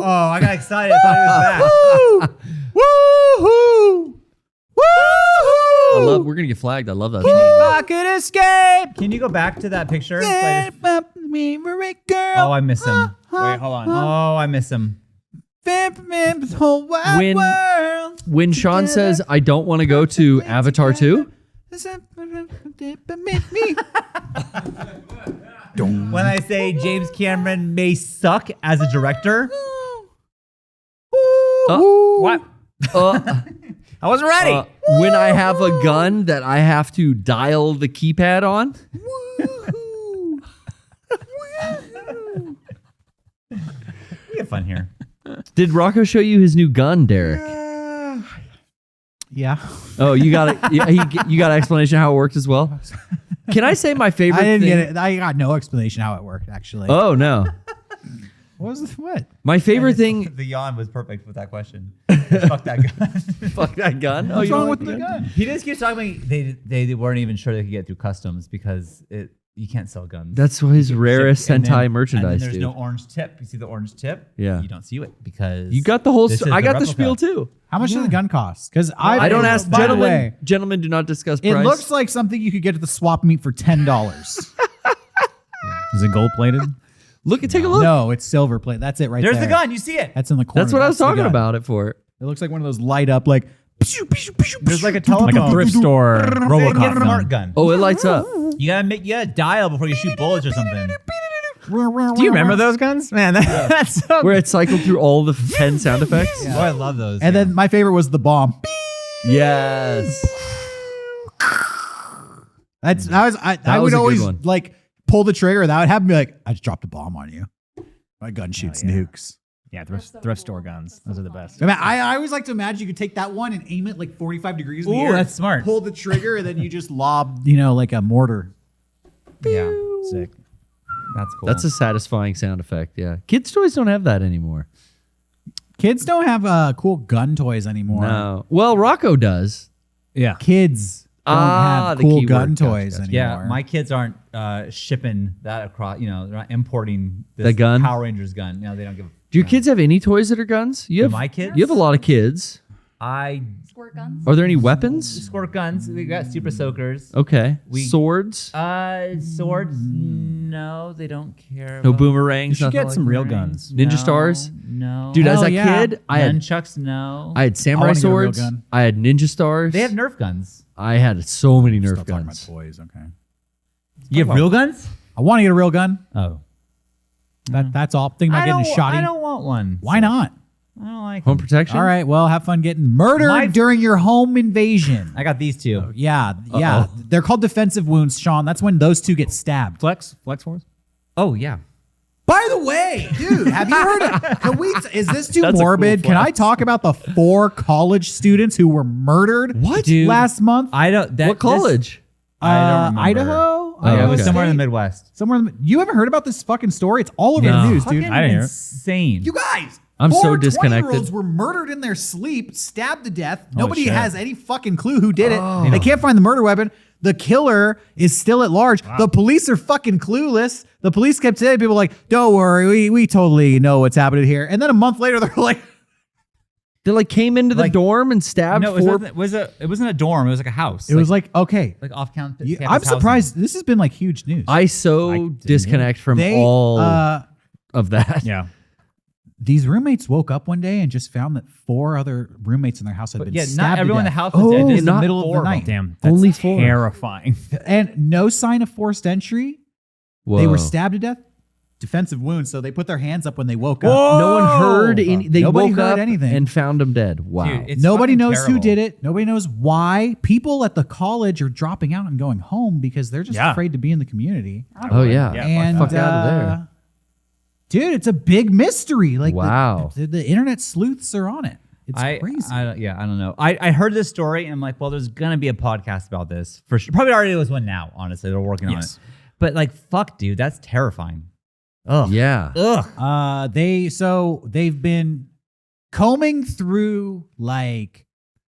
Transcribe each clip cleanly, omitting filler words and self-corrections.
Oh, I got excited. I thought it was back. Woohoo! Woohoo! We're gonna get flagged. I love that. I could escape. Can you go back to that picture? Girl. Oh, I miss him. Wait, hold on. Oh, I miss him. Whole wide world. When Shawn says, I don't want to go to Avatar 2, When I say James Cameron may suck as a director. What? I wasn't ready. when I have a gun that I have to dial the keypad on. We have fun here. Did Rocco show you his new gun, Derek? Yeah. Oh, you got it. You got an explanation how it works as well? Can I say my favorite I didn't thing? get it. I got no explanation how it worked, actually. Oh, no. What was this? What? My favorite thing. The yawn was perfect with that question. Fuck that gun. Fuck that gun. What's you wrong don't with like the gun? He just keeps talking about they weren't even sure they could get through customs because you can't sell guns. That's his rarest And then- Sentai and merchandise, then there's dude. no orange tip. You see the orange tip? Yeah. You don't see it because You got the whole. this is I got the replica. spiel too. How much does the gun cost? Because I don't ask by the gentlemen. way, Gentlemen, do not discuss it price. looks like something you could get at the swap meet for $10. Is it gold plated? Take a look. No, it's silver plate. That's it right There's there. the gun. You see it. That's in the corner. That's what I was the talking gun. about it for. It looks like one of those light up like. There's like a telephone. Like a thrift store It's like a Robocop smart gun. gun. Oh, it lights up. You gotta dial before you shoot bullets or something. Do you remember those guns? Man, that's so Where it cycled through all the 10 sound effects. Oh, I love those. And then my favorite was the bomb. Yes. I was would a good always one. like pull the trigger. That would have me like, I just dropped a bomb on you. My gun shoots nukes. Yeah, thrift store guns. Those are the best. I mean, I always like to imagine you could take that one and aim it like 45 degrees in the Ooh, air. that's smart. Pull the trigger and then you just lob, like a mortar. yeah, Sick. that's cool. That's a satisfying sound effect. Yeah. Kids' toys don't have that anymore. Kids don't have cool gun toys anymore. No. Well, Rocco does. Yeah. Kids don't have the cool keyword. gun Gotcha, toys gotcha. anymore. Yeah, my kids aren't shipping that across. They're not importing this The gun? Power Rangers gun. No, they don't give. Do your kids have any toys that are guns? You have my kids? You have a lot of kids. I Squirt guns. Are there any weapons? squirt guns. We got super soakers. Okay. We- Swords? Swords. No, they don't care. No about- boomerangs? You should nothing get like some that? real guns. Ninja stars? No. Dude, as Hell a yeah. kid, I had Nunchucks. No. samurai wanna get a real swords. gun. I had ninja stars. They have Nerf guns. I had so many Still Nerf talking about guns. toys. Okay. You have real guns? I want to get a real gun. Oh. That's all. Thinking about getting a shotty. I don't want one. Why not? I don't like Home them. protection? All right. Well, have fun getting murdered during your home invasion. I got these two. Yeah. They're called defensive wounds, Shawn. That's when those two get stabbed. Flex force? Oh yeah. By the way, dude, have you heard of, is this too That's a morbid? cool Can I flex. talk about the 4 college students who were murdered Dude. last month? I don't. What college? I don't remember. Idaho? Yeah, it was okay. somewhere in the Midwest. You haven't heard about this fucking story? It's all over the news, dude. Fucking I didn't hear it. insane. You guys, I'm so 4 disconnected. 20-year-olds were murdered in their sleep, stabbed to death. Oh, Nobody shit. has any fucking clue who did it. They can't find the murder weapon. The killer is still at large. The police are fucking clueless. The police kept saying, people like, don't worry, we totally know what's happening here. And then a month later, they're like, They like came into the Like- dorm and stabbed No, it 4. wasn't a dorm. It was like a house. it was like, okay. like off campus. I'm surprised. This has been like huge news. I so disconnect from They, all of that. Yeah. these roommates woke up one day and just found that 4 other roommates in their house had been Yeah, stabbed not to everyone in the death. house was dead. in Just the not middle of 4 the of them. night. Damn. That's Only 4. terrifying. And no sign of forced entry. Whoa. They were stabbed to death. Defensive wounds. So they put their hands up when they woke up. No one heard any. They Nobody woke heard up anything. and found them dead. Wow. Dude, it's Nobody fucking knows who terrible. did it. Nobody knows why. People at the college are dropping out and going home because they're just Yeah. afraid to be in the community. Oh yeah. Yeah, And fuck out of there. dude, it's a big mystery. Like Wow. the internet sleuths are on it. It's crazy. I don't know. I heard this story and I'm like, well, there's gonna be a podcast about this for sure. Probably already was one now. Honestly, they're working on it. But like, fuck, dude, that's terrifying. Ugh. Yeah. Ugh. They've been combing through like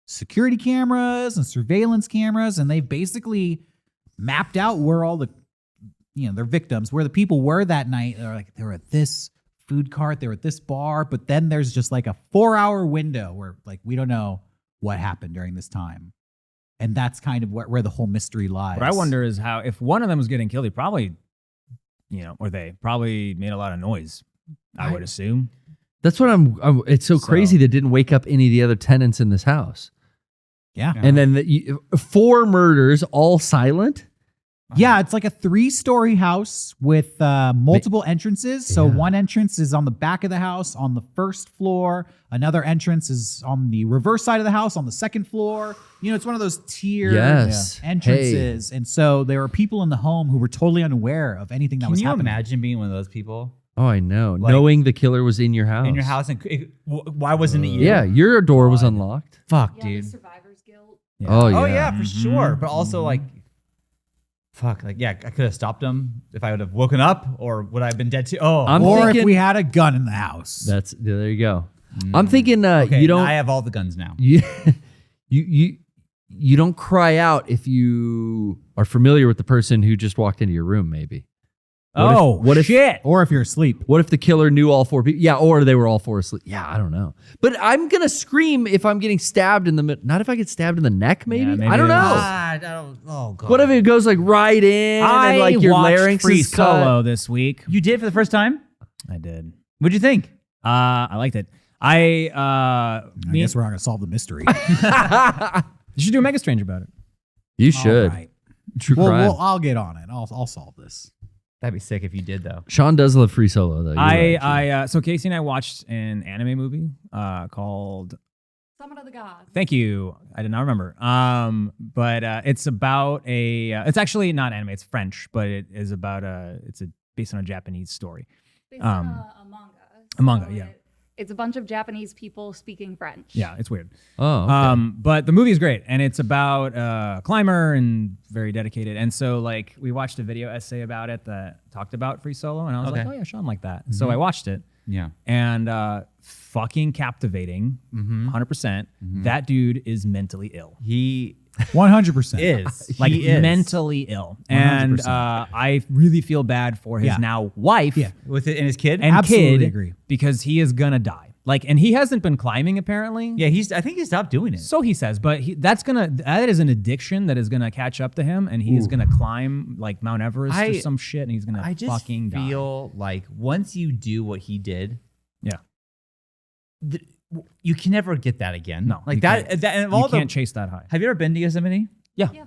security cameras and surveillance cameras, and they've basically mapped out where all the their victims, where the people were that night. They're like, they were at this food cart. They were at this bar, but then there's just like a 4-hour window where like we don't know what happened during this time, and that's kind of where the whole mystery lies. What I wonder is how if one of them was getting killed, he probably, or they probably made a lot of noise. I would assume. That's what it's so crazy that didn't wake up any of the other tenants in this house. Yeah. And then 4 murders, all silent. Yeah, it's like a 3-story house with multiple entrances. So one entrance is on the back of the house on the first floor. Another entrance is on the reverse side of the house on the second floor. It's one of those tiered entrances. Hey. And so there were people in the home who were totally unaware of anything that was happening. Can you imagine being one of those people? Oh, I know. Like, knowing the killer was in your house. In your house. And why wasn't it you? Yeah, your door was unlocked. Fuck, dude. The survivor's guilt. Yeah. Oh, yeah. Oh, yeah, for sure. But also, like, fuck, like, yeah, I could have stopped him if I would have woken up, or would I have been dead too? Oh, or if we had a gun in the house. There you go. I'm thinking you don't. I have all the guns now. You don't cry out if you are familiar with the person who just walked into your room, maybe. What if shit? Or if you're asleep. What if the killer knew all 4 people? Yeah, or they were all 4 asleep. Yeah, I don't know. But I'm going to scream if I'm getting stabbed in the middle. Not if I get stabbed in the neck, maybe? Yeah, maybe I don't know. Oh, God. What if it goes like right in and like your larynx Free is Solo cut? this week. You did for the first time? I did. What'd you think? I liked it. I guess we're not going to solve the mystery. You should do a Mega Strange about it. You should. All right. True crime. Well, I'll get on it. I'll solve this. That'd be sick if you did, though. Shawn does love Free Solo, though. So Casey and I watched an anime movie called Summon of the Gods. Thank you. I did not remember. But it's about it's actually not anime. It's French, but it is about based on a Japanese story. Based on a manga. A manga, yeah. It's a bunch of Japanese people speaking French. Yeah, it's weird. Oh, okay. But the movie is great, and it's about a climber and very dedicated. And so, like, we watched a video essay about it that talked about Free Solo, and I was like, oh yeah, Shawn like that. So I watched it. Yeah. And fucking captivating, 100%. That dude is mentally ill. He 100% is. Like, he is. mentally ill. And I really feel bad for his now wife. Yeah. With it and his kid? And Absolutely kid, agree. because he is gonna die. Like, and he hasn't been climbing apparently. Yeah, I think he stopped doing it. So he says, but that is an addiction that is gonna catch up to him, and he is gonna climb like Mount Everest or some shit, and he's gonna fucking die. I just feel like once you do what he did, you can never get that again. No, like you that. can't. And You can't chase that high. Have you ever been to Yosemite? Yeah. Yeah.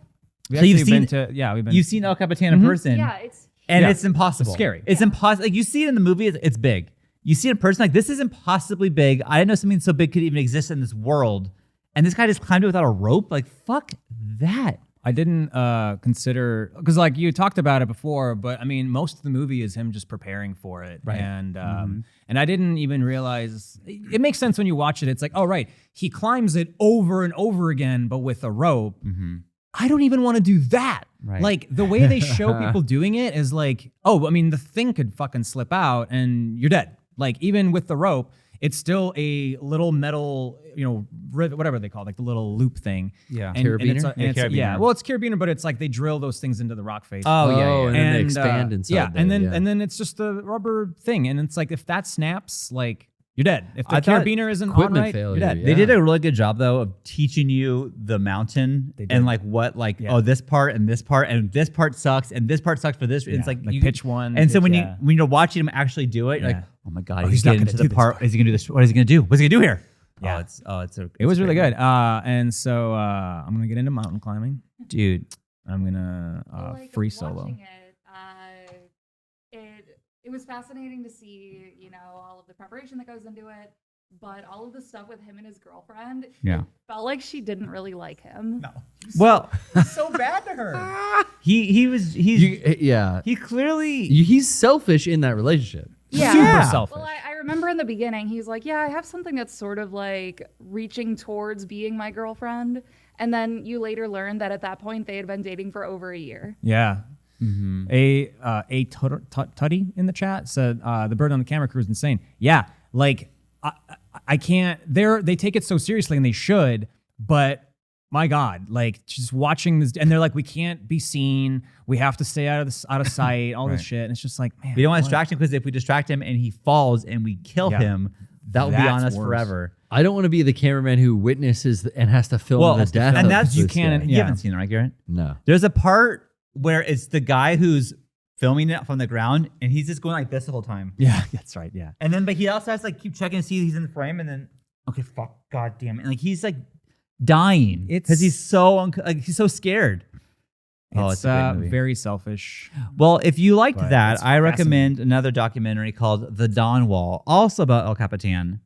So you've seen we've been. You've seen El Capitan in person. Yeah, it's And it's impossible. It's scary. It's impossible. Like you see it in the movie, it's big. You see it in person, like this is impossibly big. I didn't know something so big could even exist in this world. And this guy just climbed it without a rope. Like fuck that. I didn't consider, because like you talked about it before, but I mean, most of the movie is him just preparing for it. Right. And I didn't even realize, it makes sense when you watch it. It's like, oh, right, he climbs it over and over again, but with a rope. I don't even want to do that. Right. Like the way they show people doing it is like, oh, I mean, the thing could fucking slip out and you're dead. Like even with the rope, it's still a little metal, whatever they call it, like the little loop thing. Yeah. Carabiner? Yeah, well, it's carabiner, but it's like they drill those things into the rock face. Oh, yeah. And then they expand inside. Yeah, there, and then it's just a rubber thing, and it's like if that snaps, like you're dead. If the I thought carabiner isn't on equipment right, failure, you're dead. yeah. They did a really good job though of teaching you the mountain and like what oh this part and this part and this part sucks and this part sucks for this. It's like you pitch one. And so when yeah. you're watching him actually do it, you're Yeah. like, oh my god, he's he's not getting gonna to do the this part. Is he gonna do this? What is he gonna do? What's he gonna do here? Yeah. It was really great. good. And so I'm gonna get into mountain climbing. Dude. I'm gonna free solo. Watching it was fascinating to see, all of the preparation that goes into it, but all of the stuff with him and his girlfriend. Yeah. It felt like she didn't really like him. No. Well, So bad to her. he clearly He's selfish in that relationship. Yeah. Super selfish. Well, I remember in the beginning, he's like, yeah, I have something that's sort of like reaching towards being my girlfriend. And then you later learn that at that point, they had been dating for over a year. Yeah. A Tutty in the chat said the bird on the camera crew is insane. Yeah, like I can't. They take it so seriously, and they should. But my God, like just watching this, and they're like, we can't be seen. We have to stay out of sight. All this shit, and it's just like, man, We don't want to what? distract him because if we distract him and he falls and we kill him, that will be on That's us worse. forever. I don't want to be the cameraman who witnesses and has to film the death. and of that's this you can't- guy. You Yeah. haven't seen it, right, Garrett? No. There's a part where it's the guy who's filming it from the ground, and he's just going like this the whole time. Yeah, that's right. Yeah. And then, but he also has to like keep checking to see he's in the frame, and then okay, fuck, god damn it, and like he's like dying because he's so he's so scared. Oh, It's it's a great movie. very selfish. Well, if you liked But that, it's I recommend another documentary called The Dawn Wall, also about El Capitan.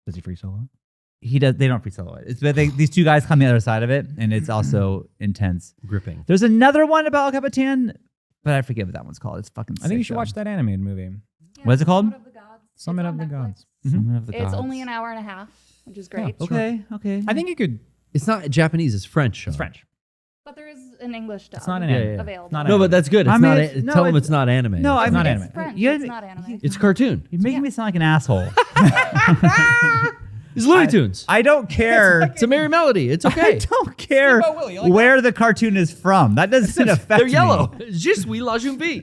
Does he free solo? He does. They don't free solo it. It's but these two guys come the other side of it, and it's also intense. Gripping. There's another one about El Capitan, but I forget what that one's called. It's fucking. I think you sick, should though. watch that animated movie. What is it called? Summit of the Gods. Summit It's of on the Netflix. Gods. Summit of the It's Gods. only an hour and a half, which is great. Okay. Okay. I think you could. It's not Japanese. It's French. Sean. It's French. But there is an English dub It's not an Yeah, anime. yeah. available. Not No, anime. but that's good. It's I mean, not. it's- no, tell them it's- it's not anime. No, I It's mean, not It's anime. French. You- It's not anime. It's cartoon. You're making me sound like an asshole. It's Looney Tunes. I don't care. It's a merry melody. It's okay. I don't care Steamboat Willie, you like where the cartoon is from. That doesn't affect They're me. yellow. Je suis la jeune fille.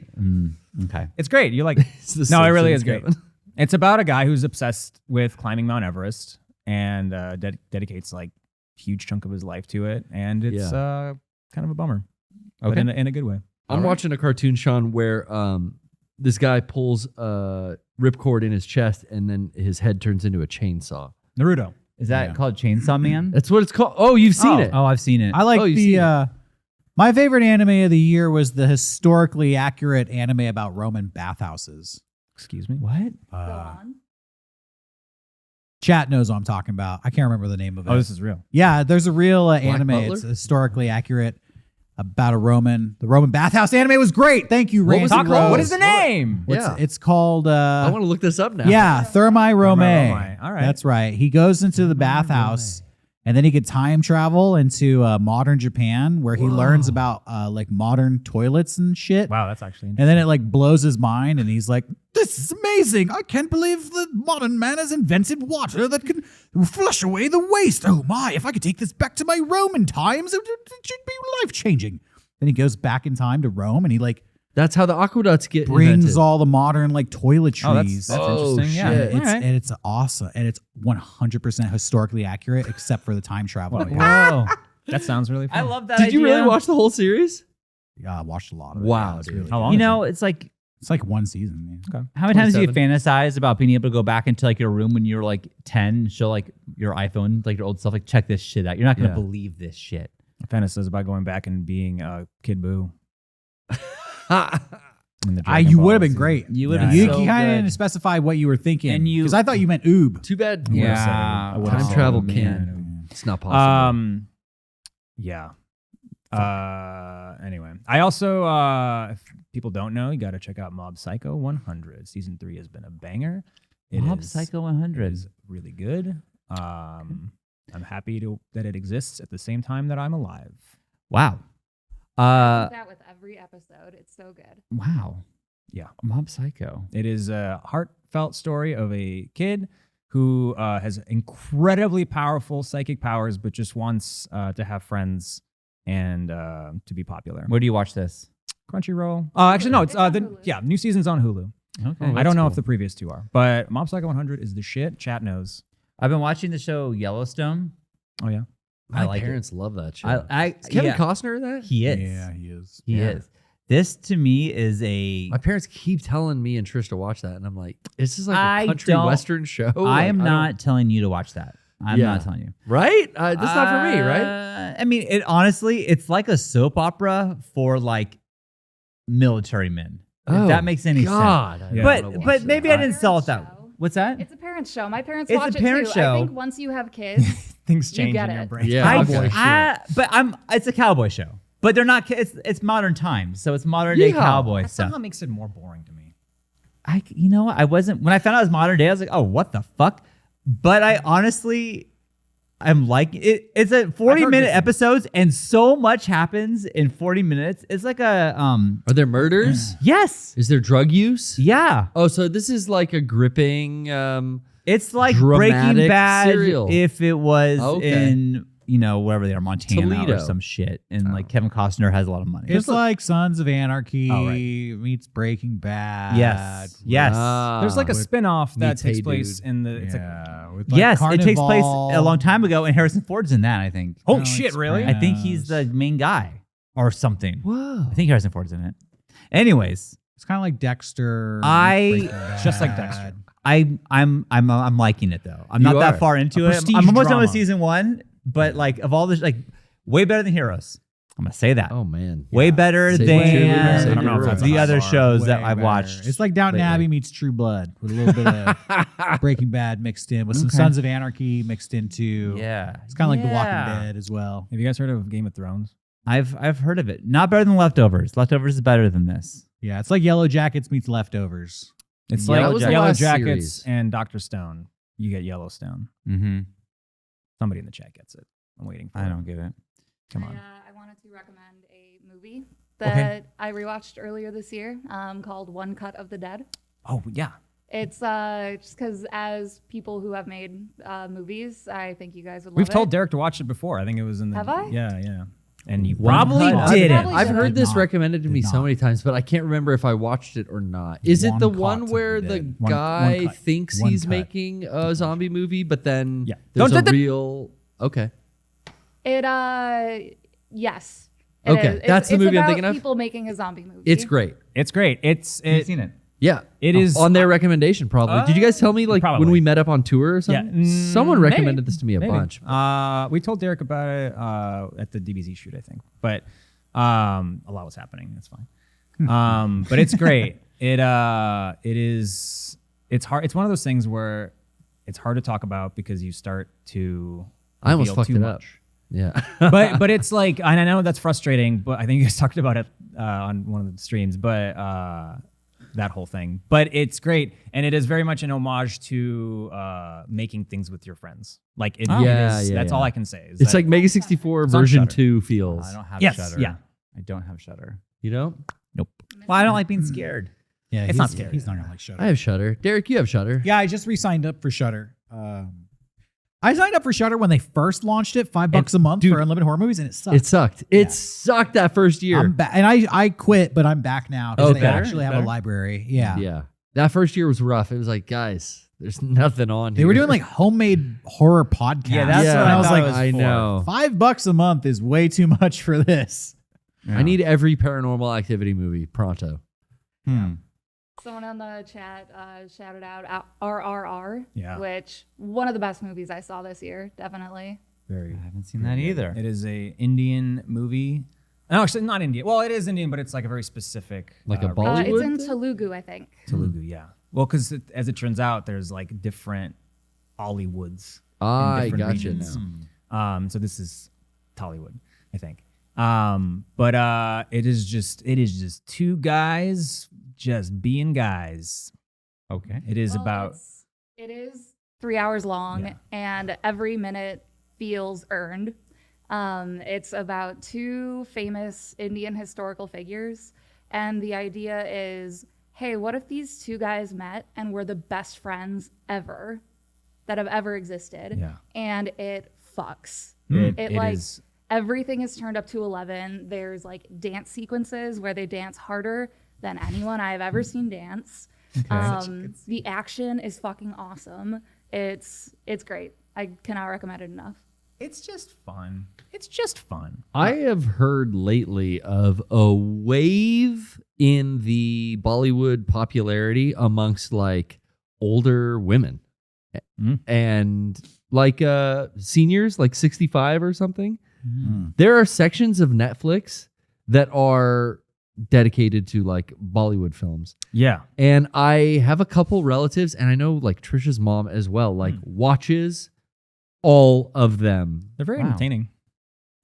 Okay. It's great. You like It's the No, it really is Simpsons, great. Kevin. It's about a guy who's obsessed with climbing Mount Everest and dedicates like huge chunk of his life to it, and it's kind of a bummer, but Okay. in a good way. I'm watching a cartoon, Sean, where this guy pulls a ripcord in his chest and then his head turns into a chainsaw. Naruto. Is that called Chainsaw Man? That's what it's called. Oh, you've seen it. Oh, I've seen it. I like Oh, you've seen the. My favorite anime of the year was the historically accurate anime about Roman bathhouses. Excuse me. What? Go on. Chat knows what I'm talking about. I can't remember the name of it. Oh, this is real. Yeah, there's a real anime. Butler? It's historically accurate about the Roman bathhouse. Anime was great. Thank you, What was Randy it called? Rose. What is the name? Yeah. It's called. I want to look this up now. Yeah, Thermae Rome. Rome. All right. That's right. He goes into the bathhouse, and then he could time travel into modern Japan, where he learns about like modern toilets and shit. Wow, that's actually And then it like blows his mind, and he's like, "This is amazing! I can't believe the modern man has invented water that can flush away the waste. Oh my! If I could take this back to my Roman times, it should be life changing." Then he goes back in time to Rome, and he like That's how the aqueducts get brings invented. all the modern like toiletries. Oh, that's Oh, interesting. Yeah. shit. It's, All right. and it's awesome, and it's 100% historically accurate, except for the time travel. Well, Whoa. That sounds really fun. I love that. Did you idea. really watch the whole series? Yeah, I watched a lot of it. Wow, Yeah, it's dude. really How good. long? You is know, it? it's like It's like one season, man. how many times do you 27. fantasize about being able to go back into like your room when you're like 10 and show like your iPhone, like your old stuff, like check this shit out. You're not gonna Yeah. believe this shit. Fantasy about going back and being Kid Boo. in the You Dragon would have Ball been Z. great. You would You, have you been so kind of good. didn't specify what you were thinking, And you- because I thought you meant oob. Too bad. Yeah. I would've Time said travel it, can. man. It's not possible. Yeah. Anyway, I also, if people don't know, you got to check out Mob Psycho 100. Season 3 has been a banger. It Mob is- Psycho It 100. is really good. I'm happy that it exists at the same time that I'm alive. Wow. That with every episode, it's so good. Wow. Yeah. Mob Psycho. It is a heartfelt story of a kid who has incredibly powerful psychic powers, but just wants to have friends and to be popular. Where do you watch this? Crunchyroll. Actually, no, it's It's on Hulu. new season's on Hulu. Okay. I don't know if the previous two are, but Mob Psycho 100 is the shit. Chat knows. I've been watching the show Yellowstone. Oh yeah. My I like it. parents love that show. I Is Kevin yeah, Costner in that? he is. Yeah, he is. He Yeah. is. This to me is a. My parents keep telling me and Trish to watch that, and I'm like, "This is like I a country don't- western show." I Like, am don't- not telling you to watch that. I'm Yeah. not telling you. right. That's not for me, right? I mean, it honestly, it's like a soap opera for like military men. If that makes any God, sense. I Yeah. wanna But watch but that. maybe I didn't sell it Parents that. show. What's that? It's a parent's show. My parents It's a watch it parent too. show. I think once you have kids, Things You change get in your it. brain. Yeah, Cowboy okay. but it's a cowboy show. But they're not. It's modern times, so it's modern day Yeah. cowboy That stuff. somehow makes it more boring to me. I wasn't when I found out it was modern day. I was like, oh, what the fuck? But I honestly, I'm like it. It's a 40-minute this- episodes, and so much happens in 40 minutes. It's like a Are there murders? yes, Is there drug use? yeah. Oh, so this is like a gripping. It's like Dramatic Breaking Bad serial. if it was Okay. in wherever they are, Montana Toledo. or some shit. And like Kevin Costner has a lot of money. It's like Sons of Anarchy Oh, meets Breaking Bad. Yes. There's like a spin-off that meets Hey takes place Dude. in the. It's like, Yeah, with, like, Yes, it takes place Carnival. a long time ago, and Harrison Ford's in that, I think. oh No, shit! it's Really? I think he's the main guy or something. Whoa. I think Harrison Ford's in it. Anyways, It's kind of like Dexter. I- meets Breaking Bad. Just like Dexter. I'm liking it though. I'm not You that are. far into A it. prestige I'm almost done with drama. season 1, but like of all this, like way better than Heroes. I'm gonna say that. Oh man. Way better Save than the cheerleader, save I don't know if that's the a high other bar. shows that Way I've better. watched. It's like Downton lately. Abbey meets True Blood with a little bit of Breaking Bad mixed in, with some Okay. Sons of Anarchy mixed into. Yeah, It's kind of like The Walking Yeah. Dead as well. Have you guys heard of Game of Thrones? I've heard of it. Not better than Leftovers. Leftovers is better than this. Yeah, it's like Yellow Jackets meets Leftovers. It's Yeah, that like was the Yellow last Jackets series. and Dr. Stone. You get Yellowstone. Mm-hmm. Somebody in the chat gets it. I'm waiting for I it. don't get it. Come on. I wanted to recommend a movie that I rewatched earlier this year called One Cut of the Dead. Oh yeah. It's just because as people who have made movies, I think you guys would love We've it. told Derek to watch it before. I think it was in the. Have I? Yeah. And you One probably Cut. didn't. Probably I've did. heard this not. recommended to me so not. many times, but I can't remember if I watched it or not. Is it One the Cut one of where the the Dead. guy One Cut. thinks One he's Cut. making a zombie movie, but then Yeah. there's a Don't- real okay. It. Yes. It Okay, is. that's the it's movie I'm about thinking of? People making a zombie movie. It's great. It's great. You've seen it? Yeah, It is on their recommendation. Probably. Did you guys tell me like when probably. we met up on tour or something? Yeah. Someone Maybe. recommended this to me a Maybe. bunch. We told Derek about it at the DBZ shoot, I think. But a lot was happening. It's fine. But it's great. It's hard. It's one of those things where it's hard to talk about because you start to. I almost reveal fucked too it much. up. Yeah. but it's like, and I know that's frustrating, but I think you guys talked about it on one of the streams, but that whole thing. But it's great, and it is very much an homage to making things with your friends. Like it, Yeah, it is, yeah, that's yeah. all I can say. Is It's that- like Mega64 It's on version Shudder. 2 feels. I don't have Yes, Shudder. yeah. I don't have Shudder. You know? Nope. Well, I don't like being scared. Yeah, It's not scary. He's not gonna like Shudder. I have Shudder. Derek, you have Shudder. Yeah, I just re-signed up for Shudder. I signed up for Shudder when they first launched it, $5 a month dude, for unlimited horror movies, and it sucked. It sucked. It sucked that first year. I'm back, and I quit, but I'm back now because Okay. they actually have Better? a library. Yeah. Yeah. That first year was rough. It was like, guys, there's nothing on They here. were doing like homemade horror podcasts. Yeah, that's Yeah, what I was thought like, it was I for. know. $5 a month is way too much for this. I need every Paranormal Activity movie pronto. Someone on the chat shouted out RRR, Yeah. which one of the best movies I saw this year, definitely. very. I haven't seen that either. It is a Indian movie. No, actually not Indian. Well, it is Indian, but it's like a very specific. Like a region. Bollywood It's in thing? Telugu, I think. Telugu, yeah. Well, because as it turns out, there's like different Hollywoods. I different gotcha regions. now. So this is Tollywood, I think. But it is just two guys just being guys. Okay. It is Well, about it is 3 hours long, Yeah. and every minute feels earned. It's about two famous Indian historical figures, and the idea is, hey, what if these two guys met and were the best friends ever that have ever existed? Yeah. And it fucks. it like is- everything is turned up to 11. There's like dance sequences where they dance harder than anyone I've ever seen dance. The action is fucking awesome. It's great. I cannot recommend it enough. It's just fun. It's just fun. I have heard lately of a wave in the Bollywood popularity amongst like older women and like seniors, like 65 or something. There are sections of Netflix that are dedicated to like Bollywood films. Yeah. And I have a couple relatives, and I know like Trisha's mom as well, like watches all of them. They're very Wow. entertaining.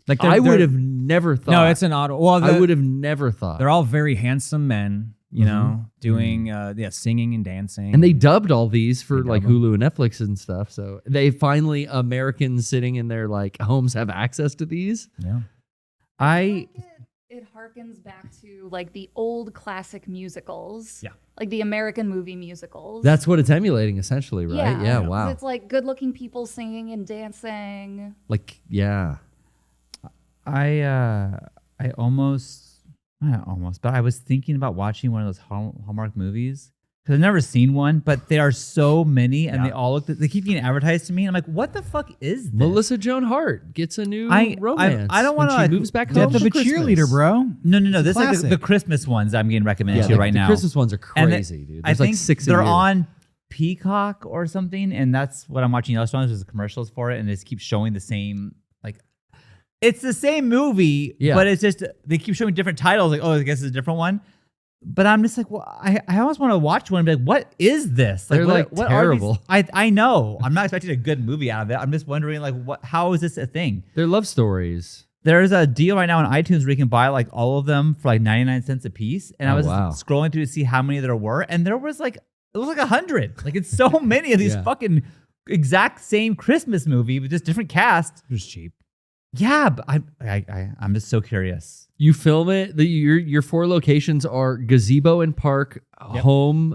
Like I would they're- have never thought. No, it's an auto. Well, I would have never thought. They're all very handsome men, you know, doing singing and dancing. And they dubbed all these for They like dub 'em. Hulu and Netflix and stuff. So they finally, Americans sitting in their like homes have access to these. yeah. I it harkens back to like the old classic musicals. Yeah. Like the American movie musicals. That's what it's emulating, essentially, right? Yeah. Wow. It's like good-looking people singing and dancing. Like, yeah. I almost, not almost, but I was thinking about watching one of those Hallmark movies because I've never seen one, but there are so many and they all look, they keep getting advertised to me. And I'm like, what the fuck is this? Melissa Joan Hart gets a new romance. I don't want to when like, she moves back home Death of for a Christmas. cheerleader, bro. No. This is like classic. the Christmas ones I'm getting recommended Yeah, to right the now. Christmas ones are And crazy, dude. I There's like think 6 a they're year. on Peacock or something, and that's what I'm watching Yellowstone. There's commercials for it, and it just keeps showing the same, like, it's the same movie, but it's just they keep showing different titles. Like, oh, I guess it's a different one. But I'm just like, well, I almost want to watch one and be like, what is this? They're like what terrible. Are these? I know. I'm not expecting a good movie out of it. I'm just wondering, like, how is this a thing? They're love stories. There's a deal right now on iTunes where you can buy like all of them for like 99 cents a piece. And I was scrolling through to see how many there were, and there was like, it was like 100. Like, it's so many of these fucking exact same Christmas movie with just different cast. It was cheap. Yeah, but I'm just so curious. You film it. Your 4 locations are gazebo and park, home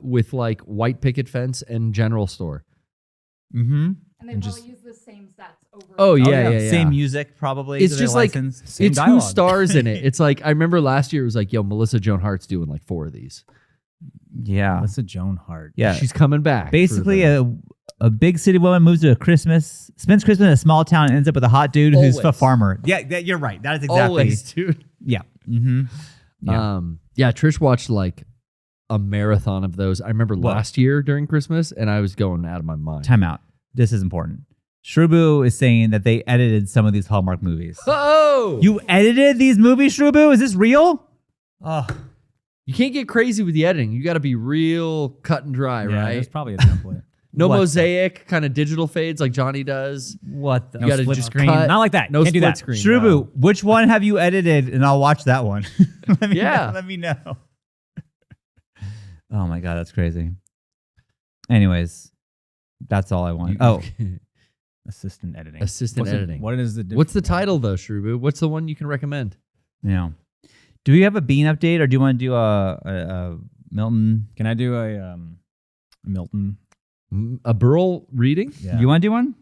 with like white picket fence and general store. Mm-hmm. And they probably use the same sets over. Oh yeah. Same music probably. It's just like it's who stars in it. It's like I remember last year it was like, yo, Melissa Joan Hart's doing like 4 of these. Yeah. Melissa Joan Hart. Yeah. She's coming back. Basically, a big city woman moves to spends Christmas in a small town and ends up with a hot dude who's a farmer. Yeah, you're right. That is exactly. Always, dude. Yeah. Mm-hmm. Yeah. Trish watched like a marathon of those. I remember last year during Christmas, and I was going out of my mind. Time out. This is important. Shrubu is saying that they edited some of these Hallmark movies. Oh! You edited these movies, Shrubu? Is this real? Oh. You can't get crazy with the editing. You got to be real cut and dry, right? There's probably a template. No mosaic, kind of digital fades like Johnny does. What the? You gotta split just screen. cut. Not like that. No Can't do split that. screen. Shrubu, no. which one have you edited? And I'll watch that one. Let me know. Oh my God, that's crazy. Anyways, that's all I want. Assistant editing. Editing. What is the difference? What's the title though, Shrubu? What's the one you can recommend? Yeah. Do we have a Bean update, or do you want to do a Milton? Can I do a Milton? A Berle reading? Yeah. You want to do one?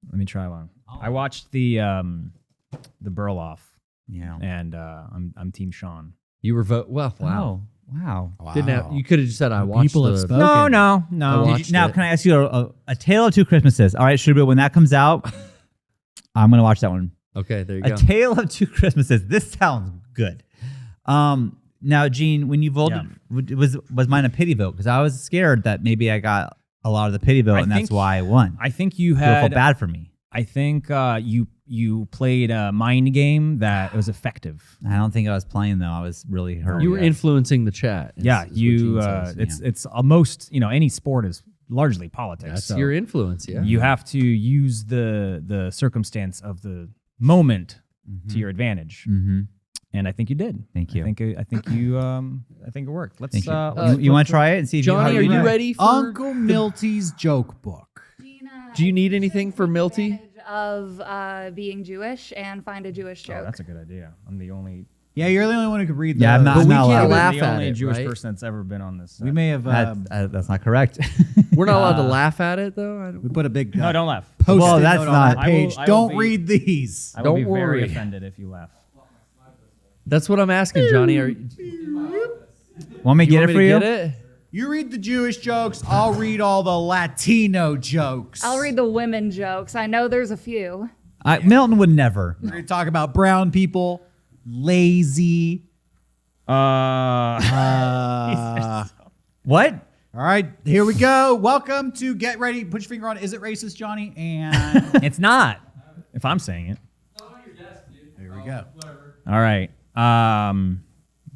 Let me try one. I watched the Berle off. Yeah. And I'm Team Shawn. You were wow. Oh, wow. Didn't have, you could have just said I watched People have the spoken. No. Now, can I ask you a Tale of Two Christmases? All right, Shrubu, when that comes out, I'm going to watch that one. Okay, there you A go. Tale of Two Christmases. This sounds good. Now, Gene, when you voted, was mine a pity vote? Because I was scared that maybe I got a lot of the pity vote, and that's why I won. I think you So it had. felt bad for me. I think you played a mind game that was effective. I don't think I was playing though. I was really hurt. You were influencing the chat. Yeah, is what Gene says. it's most any sport is largely politics. That's so your influence. Yeah, you have to use the circumstance of the moment to your advantage. Mm-hmm. And I think you did. Thank you. I think it worked. Let's. Thank you. You want to try it and see if Johnny, how are you do? ready for Uncle Milty's joke book. Do you need anything for Milty? Of being Jewish and find a Jewish joke. Oh, that's a good idea. I'm the only. Yeah, you're the only one who could read that. Yeah, I'm not. But we I'm not can't allowed. laugh the at only it, Jewish right? person that's ever been on this. We may have. That's not correct. We're not allowed to laugh at it though. We put a big No, don't laugh. post-it Well, that's note on not- that page. I will Don't be- read these. I will be Don't very worry. offended if you laugh. That's what I'm asking, Johnny. Want me to get it for you? Get it? You read the Jewish jokes. I'll read all the Latino jokes. I'll read the women jokes. I know there's a few. Milton would never. We're going to talk about brown people, lazy. What? All right, here we go. Welcome to Get Ready. Put your finger on. Is it racist, Johnny? And It's not. If I'm saying it. here we go. All right.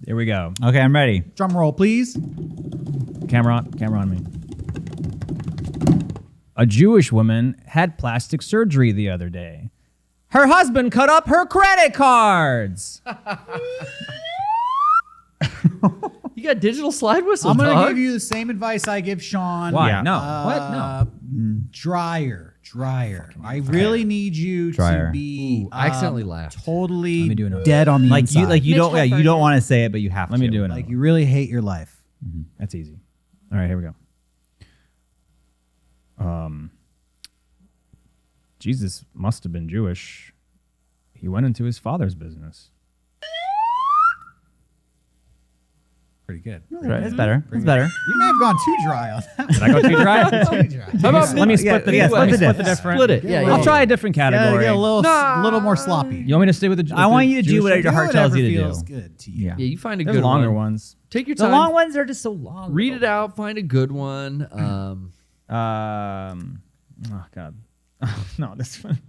Here we go. Okay, I'm ready. Drum roll, please. Camera on me. A Jewish woman had plastic surgery the other day. Her husband cut up her credit cards. You got digital slide whistle, I'm going to dog. give you the same advice I give Shawn. Why? Yeah. No. What? No. Drier. I really need you Drier. to be I accidentally laughed. totally Let me do another. dead on the inside. You don't Mitch you don't want to say it, but you have Let to. me do another. Like you really hate your life. That's easy. All right, here we go. Jesus must have been Jewish. He went into his father's business. Pretty good. That's better. That's better. You may have gone too dry on that. Did I go too dry? How about Let me split the yeah, let me split split the difference. Split it. Yeah, I'll try a different category. Get a little more sloppy. You want me to stay with the? I want you to do whatever your heart tells whatever you to feels do. good to you. Yeah. Yeah, you find a There's good longer one. ones. Take your The time. long ones are just so long. Read it out. Find a good one. Oh God. No, this one.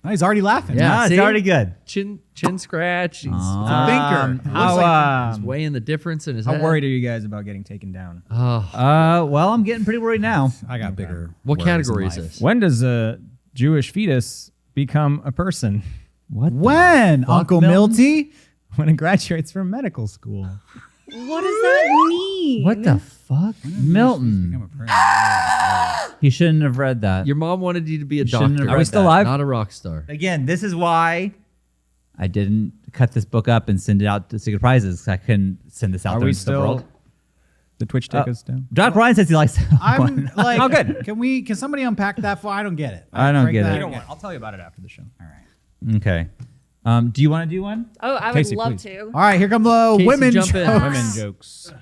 Oh, he's already laughing. Yeah. Ah, it's see? already good. Chin scratch. He's, Thinker. How, he's weighing the difference in his how head. worried are you guys about getting taken down? Oh, Well, I'm getting pretty worried now. I got bigger. what worries category in is life. this? When does a Jewish fetus become a person? What? When, Uncle Milton? Milty? When it graduates from medical school. What does that mean? What the fuck? Milton. He shouldn't have read that. Your mom wanted you to be a shouldn't doctor. have Are we still alive? Not a rock star. Again, this is why I didn't cut this book up and send it out to Secret Prizes, 'cause I couldn't send this out Are there we into the world. still? The Twitch take us down. Doc Ryan says he likes it. I'm like, Oh, good. Can somebody unpack that? I don't get it. I don't Frank, get that it. I You don't I'll tell you about it after the show. All right. Okay. Do you want to do one? Oh, I would Casey, love please. to. All right, here come the Casey, women jump in. jokes. Women jokes.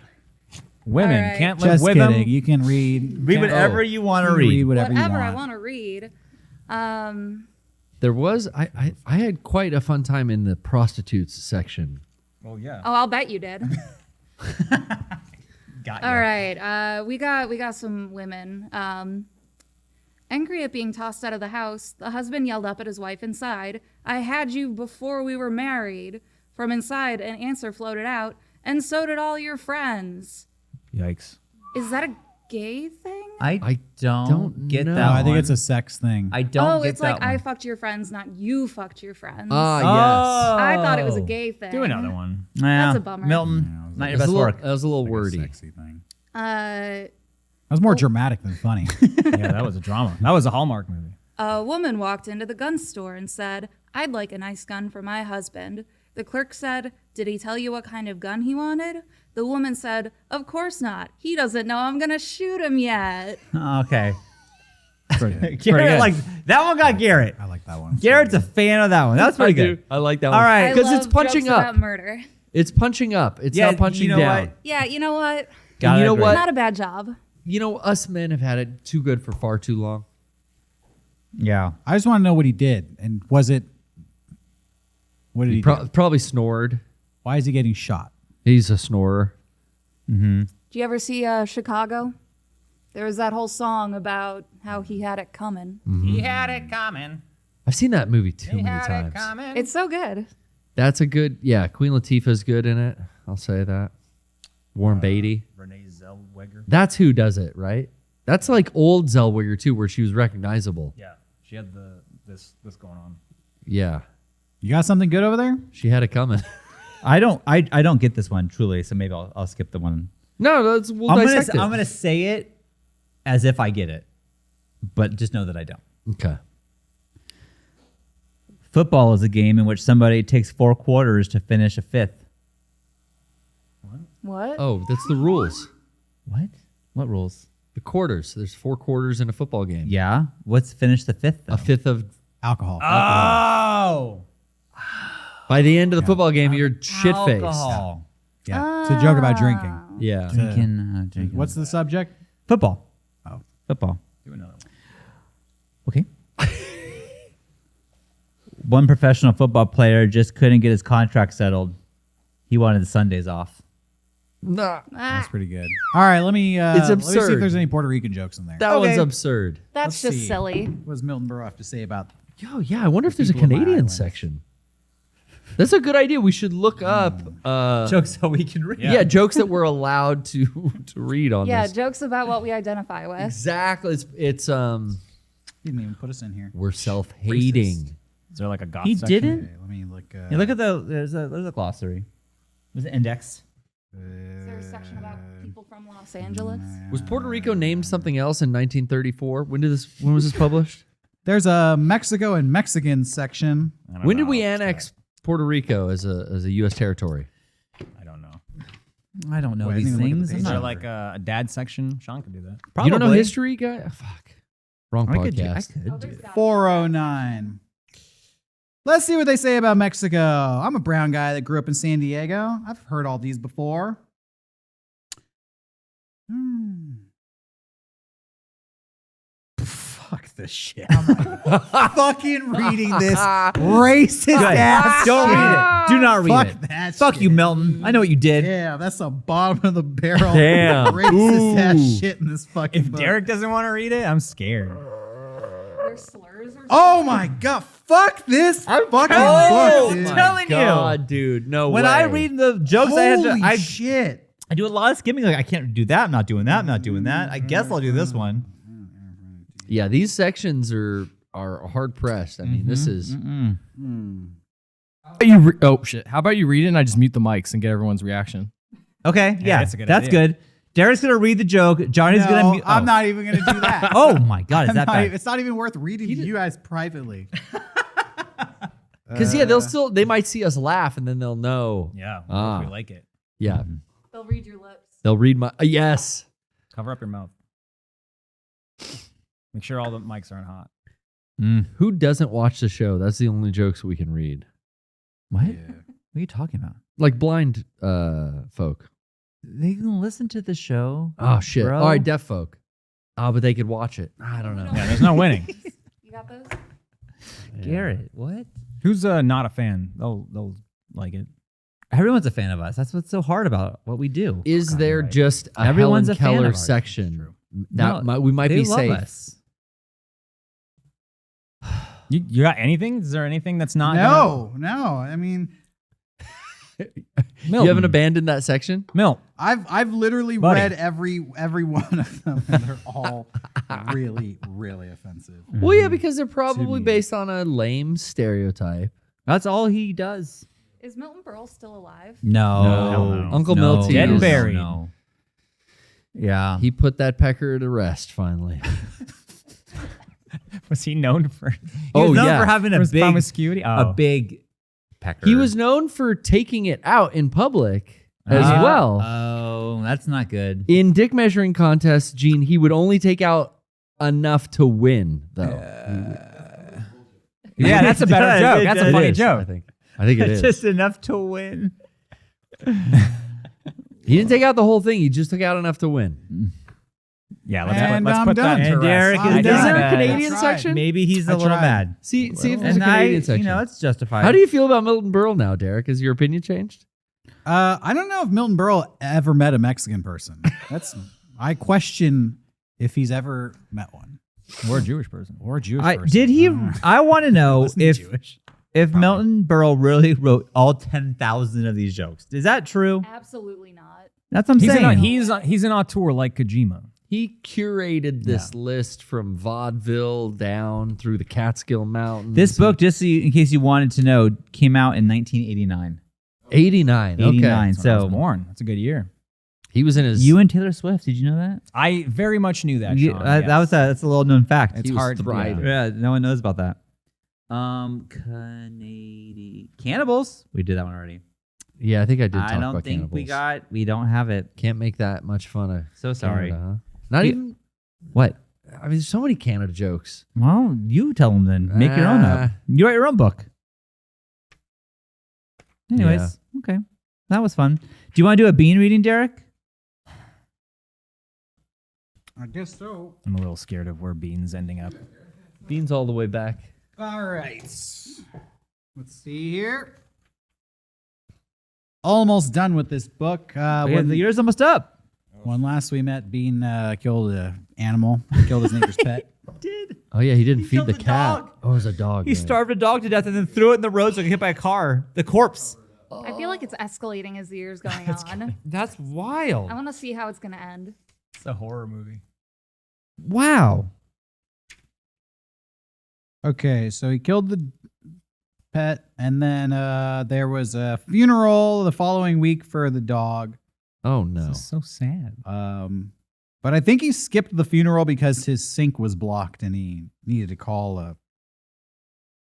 Women All right. can't live Just with kidding. them. You can read. Read whatever you want to read. whatever you Whatever want. I want to read. There was I had quite a fun time in the prostitutes section. Well, yeah. Oh, I'll bet you did. Got All right. We got some women. Angry at being tossed out of the house, the husband yelled up at his wife inside, "I had you before we were married." From inside, an answer floated out, "And so did all your friends." Yikes. Is that a gay thing? I don't get know. that. No, I think one. it's a sex thing. I don't Oh, get it's that like one. I fucked your friends, not you fucked your friends. Ah, I thought it was a gay thing. Do another one. Nah, That's a bummer. Milton, not your yes. best That work. was a little Like a wordy. sexy thing. Uh, That was more dramatic than funny. Yeah, that was a drama. That was a Hallmark movie. A woman walked into the gun store and said, "I'd like a nice gun for my husband." The clerk said, "Did he tell you what kind of gun he wanted?" The woman said, "Of course not. He doesn't know I'm going to shoot him yet." Okay. Pretty good. Garrett, like that one got Garrett. I like that one. Garrett's a fan of that one. That's pretty I good. do. I like that All one. right. I Because it's love punching jokes up. about murder. It's punching up. It's Yeah, not punching you know down. what? Yeah, you know what? Gotta you know agree. what? Not a bad job. You know, us men have had it too good for far too long. Yeah. I just want to know what he did, and was it? What did he do? Probably snored. Why is he getting shot? He's a snorer. Do you ever see Chicago? There was that whole song about how he had it coming. He had it coming. I've seen that movie too many times. It's so good. That's a good, yeah. Queen Latifah's good in it. I'll say that. Warren Beatty. Renee Zellweger. That's who does it, right? That's like old Zellweger too, where she was recognizable. Yeah, she had this going on. Yeah, You got something good over there? she had it coming. I don't get this one truly, so maybe I'll skip the one. No, we'll I'm dissect it. gonna say it as if I get it, but just know that I don't. Okay. Football is a game in which somebody takes 4 quarters to finish a fifth. What? Oh, that's the rules. What? What rules? The quarters. There's 4 quarters in a football game. Yeah. What's finish the fifth? Though? A fifth of. Alcohol. Oh. By the end of the football game, you're shit faced. Alcohol. Yeah. It's a joke about drinking. Yeah. Drinking. What's the subject? Football? Oh. Football. Do another one. Okay. One professional football player just couldn't get his contract settled. He wanted the Sundays off. Nah. That's pretty good. All right, let me. It's Let me see if absurd. there's any Puerto Rican jokes in there. That Okay. one's absurd. That's Let's just see. silly. What does Milton Berle have to say about? Yo, yeah. I wonder if there's a people in my Canadian island. section. That's a good idea. We should look up. Jokes so we can read. Yeah, jokes that we're allowed to read on Yeah, this. jokes about what we identify with. Exactly. It's He didn't even put us in here. we're self-hating. Is there like a goth He section? didn't. Okay, let me look. Yeah, look at there's a glossary. There's an index. Is there a section about people from Los Angeles? Was Puerto Rico named something else in 1934? When was this published? There's a Mexico and Mexican section. When did we annex Puerto Rico as a U.S. territory? I don't know. I don't know Wait, I these didn't even look at things. the I'm Is there not- like a dad section? Sean could do that. You don't know Probably. history, guy? Oh, fuck. Wrong I could do. I podcast. could Oh, do. there's gotta be- 409. Let's see what they say about Mexico. I'm a brown guy that grew up in San Diego. I've heard all these before. Fuck this shit. I'm fucking reading this racist ass Don't shit. read it. Do not read Fuck it. that Fuck shit. you, Milton. I know what you did. Yeah, that's the bottom of the barrel. Damn. Racist ass Ooh. shit in this fucking If book. Derek doesn't want to read it, I'm scared. There's slurs or something? Oh my god, fuck this fucking book, dude. I'm telling you. God, dude, no When way. I read the jokes, I have to. Holy I shit. do a lot of skimming. Like I can't do that. I'm not doing that. I'm not doing that. I guess I'll do this one. Yeah, these sections are hard pressed. I mean, this is Oh shit! How about you read it and I just mute the mics and get everyone's reaction? Okay. Yeah, that's a good that's idea. good. Derek's gonna read the joke. Johnny's gonna. No, Mute. I'm not even gonna do that. Oh my god, is I'm that not bad? even- it's not even worth reading to you guys privately. because they might see us laugh and then they'll know. Yeah, Ah. if we like it. Yeah, They'll read your lips. they'll read my yes. Cover up your mouth. Make sure all the mics aren't hot. Who doesn't watch the show? That's the only jokes we can read. What? What are you talking about? Like blind folk. They can listen to the show. Oh shit! Bro. All right, deaf folk. Oh, but they could watch it. I don't know. Yeah, there's no winning. You got those? Garrett, what? Who's not a fan? They'll like it. Everyone's a fan of us. That's what's so hard about what we do. Is there Right. just a Everyone's Helen a fan Keller of ours. section No, that we might they be love safe? us. You got anything? Is there anything that's not? No. I mean, You haven't abandoned that section? Milt. I've literally Buddy. read every one of them, and they're all really, really offensive. Well, yeah, because they're probably me. based on a lame stereotype. That's all he does. Is Milton Berle still alive? No. No. Uncle No. Milty Dead and is- buried. No. Yeah. He put that pecker to rest finally. Was he known for He was known for having for his promiscuity? Oh. a big pecker. He was known for taking it out in public as Uh, well. Oh, that's not good. In dick measuring contests, Gene, he would only take out enough to win, though. Yeah, that's a better It joke. does. That's It a funny is, joke. I think it It's is. just enough to win. He didn't take out the whole thing. He just took out enough to win. Yeah, And let's I'm put that done. to And rest. Derek I'm is done. Is there a mad. Canadian I tried. section? Maybe he's a I little tried. mad. See if there's a And Canadian section. it's justified. How do you feel about Milton Berle now, Derek? Has your opinion changed? I don't know if Milton Berle ever met a Mexican person. I question if he's ever met one Or a Jewish person. or a Jewish person. Did he? I want to know Wasn't he if Jewish? Milton Berle really wrote all 10,000 of these jokes. Is that true? Absolutely not. That's what I'm saying. He's an auteur like Kojima. He curated this list from vaudeville down through the Catskill Mountains. This book, just so in case you wanted to know, came out in 1989. 89. 89. Okay. That's when I was So born. That's a good year. He was in his. you and Taylor Swift, did you know that? I very much knew that. You- Sean, that's a little known fact. It's He was hard. thriving. Yeah, no one knows about that. Cannibals. We did that one already. Yeah, I think I did talk I don't about think cannibals. we don't have it. Can't make that much fun of. So sorry. Canada, huh? Not You- even. What? I mean, there's so many Canada jokes. Well, you tell them then. Make your own up. You write your own book. Anyways, okay. That was fun. Do you want to do a bean reading, Derek? I guess so. I'm a little scared of where Bean's ending up. Beans all the way back. All right. Let's see here. Almost done with this book. The year's almost up. When last we met, Bean killed an animal, killed his neighbor's pet. Did. Oh yeah, he didn't He feed killed the the cat. dog. Oh, it was a dog. He right. starved a dog to death and then threw it in the road so it got hit by a car. The corpse. I feel like it's escalating as the year's going on. That's wild. I want to see how it's going to end. It's a horror movie. Wow. Okay, so he killed the pet, and then there was a funeral the following week for the dog. Oh no. This is so sad. But I think he skipped the funeral because his sink was blocked and he needed to call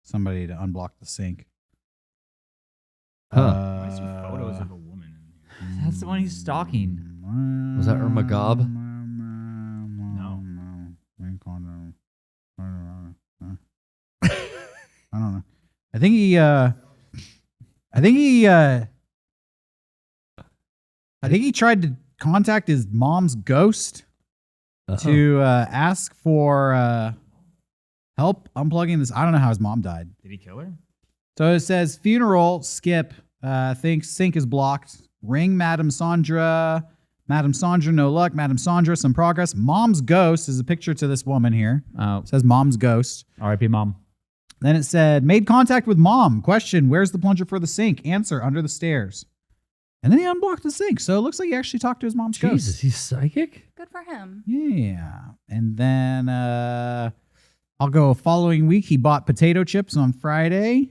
somebody to unblock the sink. Huh. I see photos of a woman in here. That's the one he's stalking. Was that Irma Gobb? No. I don't know. I think he tried to contact his mom's ghost to ask for help unplugging this. I don't know how his mom died. Did he kill her? So it says funeral, skip, thinks sink is blocked. Ring Madame Sandra. Madame Sandra, no luck. Madame Sandra, some progress. Mom's ghost is a picture to this woman here. Oh, It says mom's ghost. R.I.P. Mom. Then it said, made contact with mom. Question, where's the plunger for the sink? Answer, under the stairs. And then he unblocked the sink. So it looks like he actually talked to his mom's Jesus, ghost. he's psychic? Good for him. Yeah. And then I'll go following week. He bought potato chips on Friday.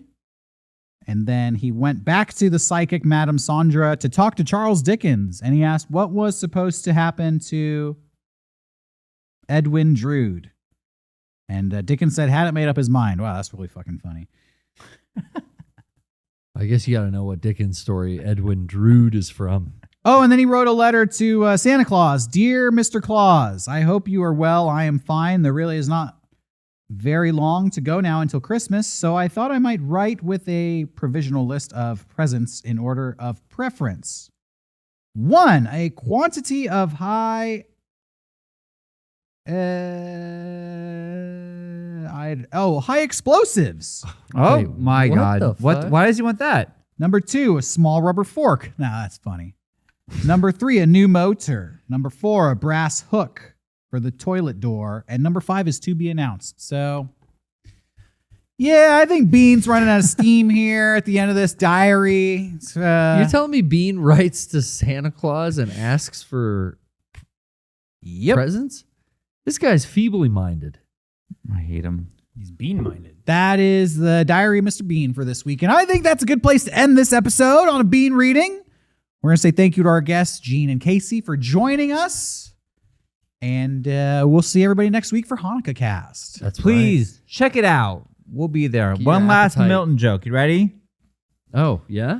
And then he went back to the psychic Madame Sandra to talk to Charles Dickens. And he asked what was supposed to happen to Edwin Drood. And Dickens said, hadn't made up his mind. Wow, that's really fucking funny. I guess you got to know what Dickens' story Edwin Drood is from. Oh, and then he wrote a letter to Santa Claus. Dear Mr. Claus, I hope you are well. I am fine. There really is not very long to go now until Christmas, so I thought I might write with a provisional list of presents in order of preference. 1, a quantity of high explosives. Oh Wait, my what God! the What? fuck? Why does he want that? Number 2, a small rubber fork. Nah, that's funny. Number 3, a new motor. Number 4, a brass hook for the toilet door. And number 5 is to be announced. So, yeah, I think Bean's running out of steam here at the end of this diary. You're telling me Bean writes to Santa Claus and asks for presents? This guy's feebly minded. I hate him. He's bean-minded. That is the diary of Mr. Bean for this week. And I think that's a good place to end this episode on a Bean reading. We're going to say thank you to our guests, Gene and Casey, for joining us. And we'll see everybody next week for Hanukkah Cast. That's Please check it out. We'll be there. Keep One your last appetite. Milton joke. You ready? Right. Oh, yeah?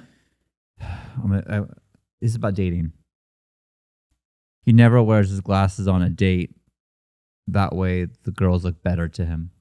This is about dating. He never wears his glasses on a date. That way, the girls look better to him.